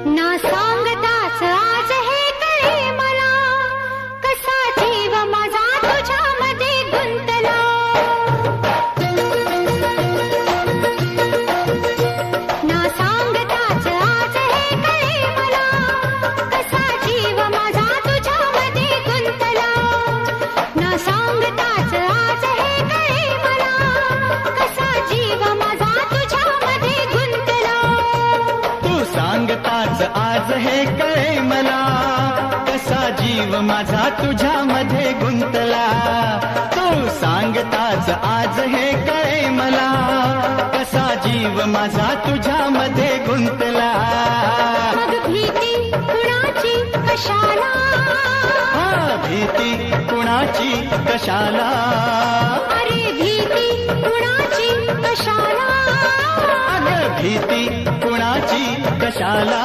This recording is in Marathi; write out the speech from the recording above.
ना सांगताच आज हे कळे मला, कसा जीव माझा तुझ्यामध्ये गुंतला. ना सांगताच आज हे कळे मला, कसा जीव माझा तुझ्यामध्ये गुंतला. ना सांगताच आज हे कळे मला, कसा जीव माझा तुझ्यामध्ये गुंतला. तू सांगताच आज हे कळे मला, कसा जीव माझा तुझ्यामध्ये गुंतला. तू सांगताच आज हे कळे मला, कसा जीव माझा तुझ्यामध्ये गुंतला. मग भीती कुणाची कशाला, भीती कुणाची कशाला, अरे भीती कुणाची कशाला. अगं भीती कुणाची कशाला.